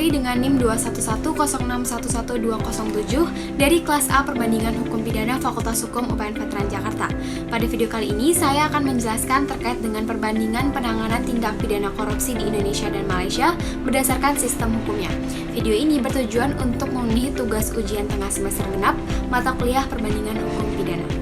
Putri dengan NIM 21106112007 dari kelas A Perbandingan Hukum Pidana Fakultas Hukum UPN Veteran Jakarta. Pada video kali ini, saya akan menjelaskan terkait dengan perbandingan penanganan tindak pidana korupsi di Indonesia dan Malaysia berdasarkan sistem hukumnya. Video ini bertujuan untuk memenuhi tugas ujian tengah semester genap mata kuliah perbandingan hukum pidana.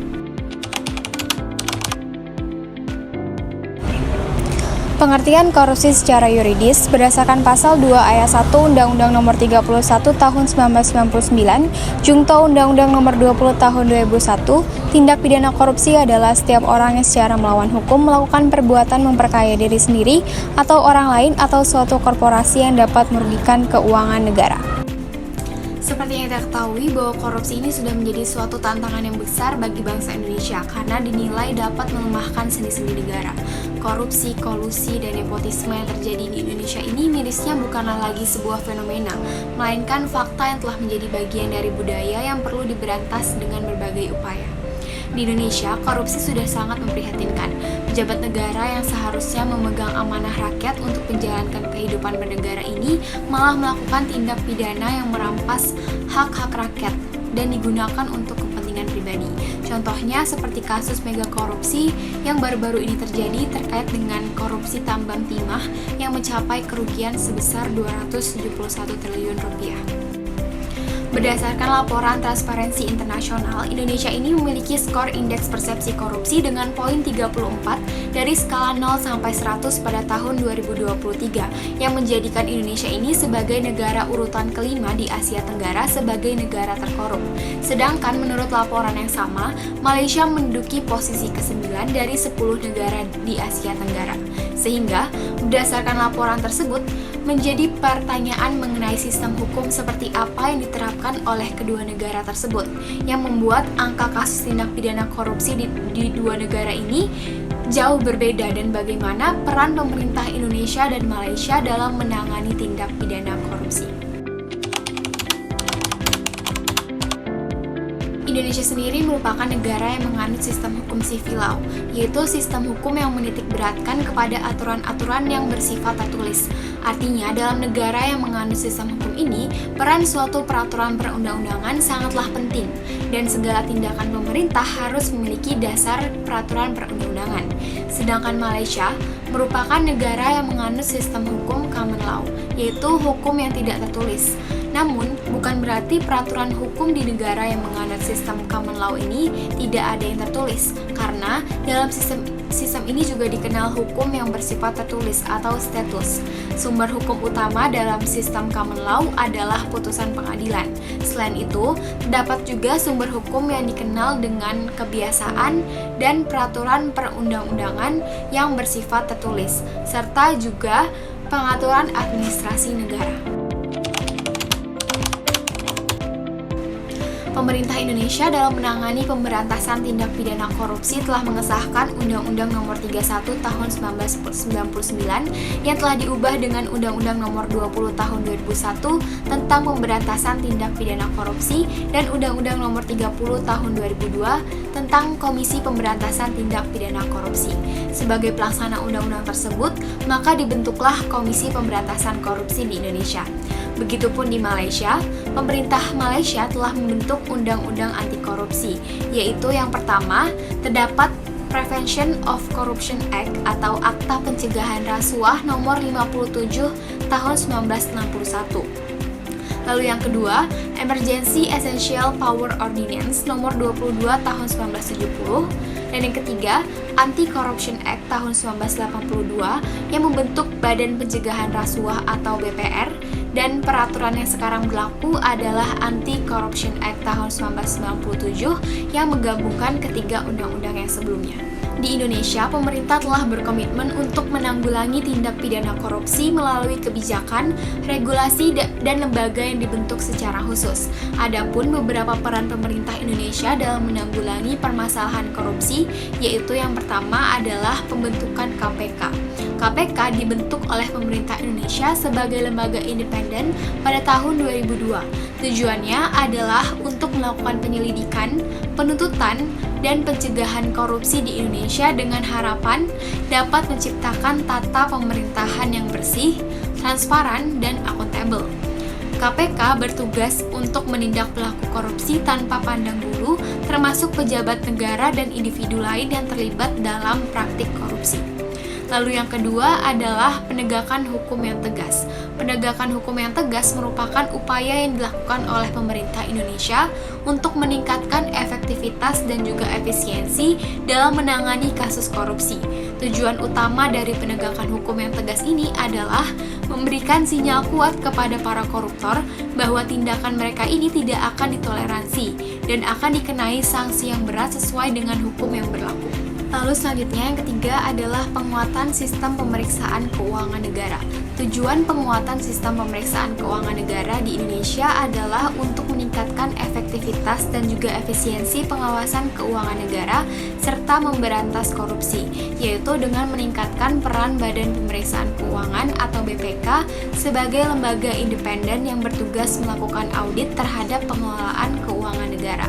Pengertian korupsi secara yuridis berdasarkan pasal 2 ayat 1 Undang-Undang Nomor 31 Tahun 1999, Junto Undang-Undang Nomor 20 Tahun 2001, tindak pidana korupsi adalah setiap orang yang secara melawan hukum melakukan perbuatan memperkaya diri sendiri atau orang lain atau suatu korporasi yang dapat merugikan keuangan negara. Seperti yang kita ketahui bahwa korupsi ini sudah menjadi suatu tantangan yang besar bagi bangsa Indonesia karena dinilai dapat melemahkan sendi-sendi negara. Korupsi, kolusi, dan nepotisme yang terjadi di Indonesia ini mirisnya bukanlah lagi sebuah fenomena, melainkan fakta yang telah menjadi bagian dari budaya yang perlu diberantas dengan berbagai upaya. Di Indonesia, korupsi sudah sangat memprihatinkan. Pejabat negara yang seharusnya memegang amanah rakyat untuk menjalankan kehidupan bernegara ini malah melakukan tindak pidana yang merampas hak-hak rakyat dan digunakan untuk kepentingan pribadi. Contohnya seperti kasus mega korupsi yang baru-baru ini terjadi terkait dengan korupsi tambang timah yang mencapai kerugian sebesar 271 triliun rupiah. Berdasarkan laporan Transparency International, Indonesia ini memiliki skor indeks persepsi korupsi dengan poin 34 dari skala 0 sampai 100 pada tahun 2023 yang menjadikan Indonesia ini sebagai negara urutan kelima di Asia Tenggara sebagai negara terkorup. Sedangkan menurut laporan yang sama, Malaysia menduduki posisi ke-9 dari 10 negara di Asia Tenggara. Sehingga, berdasarkan laporan tersebut, menjadi pertanyaan mengenai sistem hukum seperti apa yang diterapkan oleh kedua negara tersebut yang membuat angka kasus tindak pidana korupsi di dua negara ini jauh berbeda dan bagaimana peran pemerintah Indonesia dan Malaysia dalam menangani tindak pidana korupsi. Indonesia sendiri merupakan negara yang menganut sistem hukum civil law, yaitu sistem hukum yang menitikberatkan kepada aturan-aturan yang bersifat tertulis. Artinya, dalam negara yang menganut sistem hukum ini, peran suatu peraturan perundang-undangan sangatlah penting, dan segala tindakan pemerintah harus memiliki dasar peraturan perundang-undangan. Sedangkan Malaysia merupakan negara yang menganut sistem hukum common law, yaitu hukum yang tidak tertulis. Namun, bukan berarti peraturan hukum di negara yang menganut sistem common law ini tidak ada yang tertulis, karena dalam sistem ini juga dikenal hukum yang bersifat tertulis atau status. Sumber hukum utama dalam sistem common law adalah putusan pengadilan. Selain itu, terdapat juga sumber hukum yang dikenal dengan kebiasaan dan peraturan perundang-undangan yang bersifat tertulis, serta juga pengaturan administrasi negara. Pemerintah Indonesia dalam menangani pemberantasan tindak pidana korupsi telah mengesahkan Undang-Undang Nomor 31 Tahun 1999 yang telah diubah dengan Undang-Undang Nomor 20 Tahun 2001 tentang pemberantasan tindak pidana korupsi dan Undang-Undang Nomor 30 Tahun 2002 tentang Komisi Pemberantasan Tindak Pidana Korupsi. Sebagai pelaksana undang-undang tersebut, maka dibentuklah Komisi Pemberantasan Korupsi di Indonesia. Begitupun di Malaysia, pemerintah Malaysia telah membentuk Undang-Undang Anti Korupsi, yaitu yang pertama, terdapat Prevention of Corruption Act atau Akta Pencegahan Rasuah Nomor 57 Tahun 1961. Lalu yang kedua, Emergency Essential Power Ordinance Nomor 22 Tahun 1970. Dan yang ketiga, Anti-Corruption Act tahun 1982 yang membentuk Badan Pencegahan Rasuah atau BPR, dan peraturan yang sekarang berlaku adalah Anti-Corruption Act tahun 1997 yang menggabungkan ketiga undang-undang yang sebelumnya. Di Indonesia, pemerintah telah berkomitmen untuk menanggulangi tindak pidana korupsi melalui kebijakan, regulasi, dan lembaga yang dibentuk secara khusus. Adapun beberapa peran pemerintah Indonesia dalam menanggulangi permasalahan korupsi, yaitu yang pertama adalah pembentukan KPK. KPK dibentuk oleh pemerintah Indonesia sebagai lembaga independen pada tahun 2002. Tujuannya adalah untuk melakukan penyelidikan, penuntutan, dan pencegahan korupsi di Indonesia dengan harapan dapat menciptakan tata pemerintahan yang bersih, transparan, dan akuntabel. KPK bertugas untuk menindak pelaku korupsi tanpa pandang bulu, termasuk pejabat negara dan individu lain yang terlibat dalam praktik korupsi. Lalu yang kedua adalah penegakan hukum yang tegas. Penegakan hukum yang tegas merupakan upaya yang dilakukan oleh pemerintah Indonesia untuk meningkatkan efektivitas dan juga efisiensi dalam menangani kasus korupsi. Tujuan utama dari penegakan hukum yang tegas ini adalah memberikan sinyal kuat kepada para koruptor bahwa tindakan mereka ini tidak akan ditoleransi dan akan dikenai sanksi yang berat sesuai dengan hukum yang berlaku. Lalu selanjutnya yang ketiga adalah penguatan sistem pemeriksaan keuangan negara. Tujuan penguatan sistem pemeriksaan keuangan negara di Indonesia adalah untuk meningkatkan efektivitas dan juga efisiensi pengawasan keuangan negara serta memberantas korupsi, yaitu dengan meningkatkan peran Badan Pemeriksaan Keuangan atau BPK sebagai lembaga independen yang bertugas melakukan audit terhadap pengelolaan keuangan negara.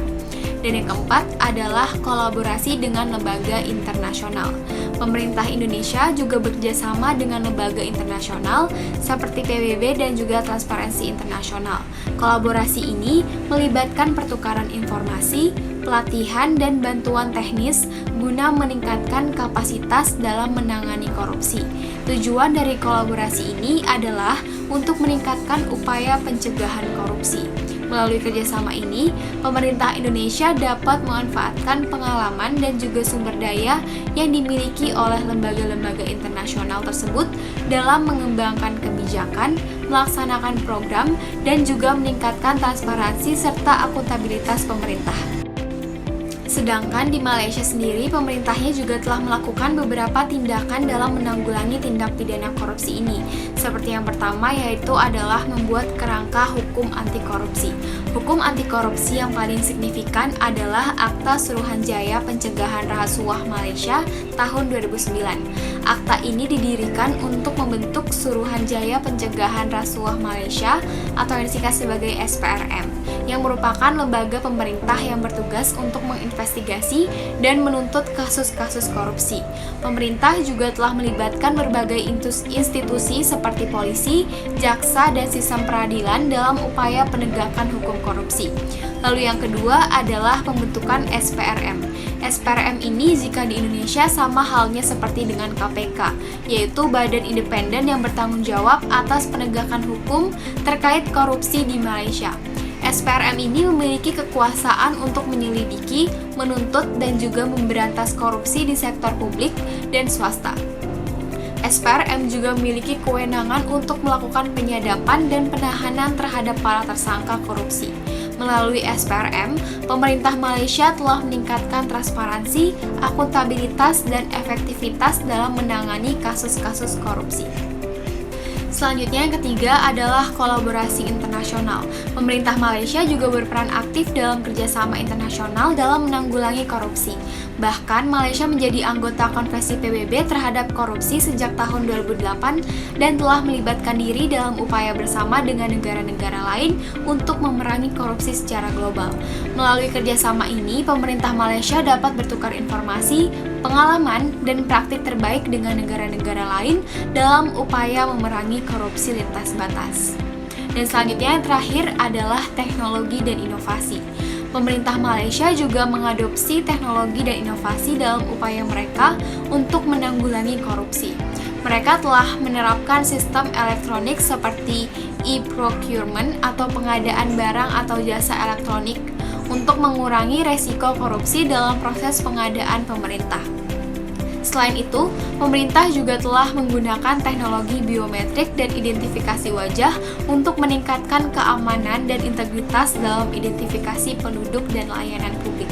Dan yang keempat adalah kolaborasi dengan lembaga internasional. Pemerintah Indonesia juga bekerjasama dengan lembaga internasional seperti PBB dan juga Transparansi Internasional. Kolaborasi ini melibatkan pertukaran informasi, pelatihan, dan bantuan teknis guna meningkatkan kapasitas dalam menangani korupsi. Tujuan dari kolaborasi ini adalah untuk meningkatkan upaya pencegahan korupsi. Melalui kerjasama ini, pemerintah Indonesia dapat memanfaatkan pengalaman dan juga sumber daya yang dimiliki oleh lembaga-lembaga internasional tersebut dalam mengembangkan kebijakan, melaksanakan program, dan juga meningkatkan transparansi serta akuntabilitas pemerintah. Sedangkan di Malaysia sendiri, pemerintahnya juga telah melakukan beberapa tindakan dalam menanggulangi tindak pidana korupsi ini. Seperti yang pertama yaitu adalah membuat kerangka hukum anti korupsi. Hukum anti korupsi yang paling signifikan adalah Akta Suruhanjaya Pencegahan Rasuah Malaysia tahun 2009. Akta ini didirikan untuk membentuk Suruhanjaya Pencegahan Rasuah Malaysia atau yang disingkat sebagai SPRM, yang merupakan lembaga pemerintah yang bertugas untuk menginvestigasi dan menuntut kasus-kasus korupsi. Pemerintah juga telah melibatkan berbagai institusi seperti polisi, jaksa, dan sistem peradilan dalam upaya penegakan hukum korupsi. Lalu yang kedua adalah pembentukan SPRM. SPRM ini jika di Indonesia sama halnya seperti dengan KPK, yaitu badan independen yang bertanggung jawab atas penegakan hukum terkait korupsi di Malaysia. SPRM ini memiliki kekuasaan untuk menyelidiki, menuntut, dan juga memberantas korupsi di sektor publik dan swasta. SPRM juga memiliki kewenangan untuk melakukan penyadapan dan penahanan terhadap para tersangka korupsi. Melalui SPRM, pemerintah Malaysia telah meningkatkan transparansi, akuntabilitas, dan efektivitas dalam menangani kasus-kasus korupsi. Selanjutnya yang ketiga adalah kolaborasi internasional. Pemerintah Malaysia juga berperan aktif dalam kerjasama internasional dalam menanggulangi korupsi. Bahkan Malaysia menjadi anggota Konvensi PBB terhadap korupsi sejak tahun 2008 dan telah melibatkan diri dalam upaya bersama dengan negara-negara lain untuk memerangi korupsi secara global. Melalui kerjasama ini, pemerintah Malaysia dapat bertukar informasi, pengalaman, dan praktik terbaik dengan negara-negara lain dalam upaya memerangi korupsi lintas batas. Dan selanjutnya yang terakhir adalah teknologi dan inovasi. Pemerintah Malaysia juga mengadopsi teknologi dan inovasi dalam upaya mereka untuk menanggulangi korupsi. Mereka telah menerapkan sistem elektronik seperti e-procurement atau pengadaan barang atau jasa elektronik untuk mengurangi resiko korupsi dalam proses pengadaan pemerintah. Selain itu, pemerintah juga telah menggunakan teknologi biometrik dan identifikasi wajah untuk meningkatkan keamanan dan integritas dalam identifikasi penduduk dan layanan publik.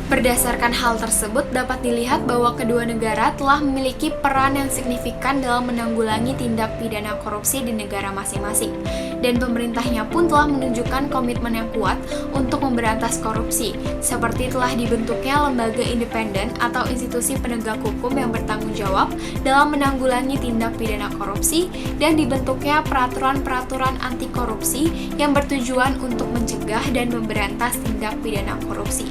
Berdasarkan hal tersebut, dapat dilihat bahwa kedua negara telah memiliki peran yang signifikan dalam menanggulangi tindak pidana korupsi di negara masing-masing. Dan pemerintahnya pun telah menunjukkan komitmen yang kuat untuk memberantas korupsi, seperti telah dibentuknya lembaga independen atau institusi penegak hukum yang bertanggung jawab dalam menanggulangi tindak pidana korupsi, dan dibentuknya peraturan-peraturan anti korupsi yang bertujuan untuk mencegah dan memberantas tindak pidana korupsi.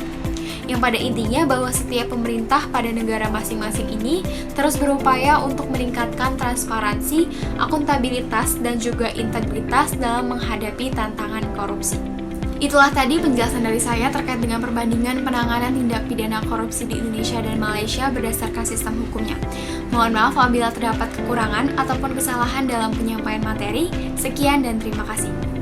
yang pada intinya bahwa setiap pemerintah pada negara masing-masing ini terus berupaya untuk meningkatkan transparansi, akuntabilitas, dan juga integritas dalam menghadapi tantangan korupsi. Itulah tadi penjelasan dari saya terkait dengan perbandingan penanganan tindak pidana korupsi di Indonesia dan Malaysia berdasarkan sistem hukumnya. Mohon maaf apabila terdapat kekurangan ataupun kesalahan dalam penyampaian materi. Sekian dan terima kasih.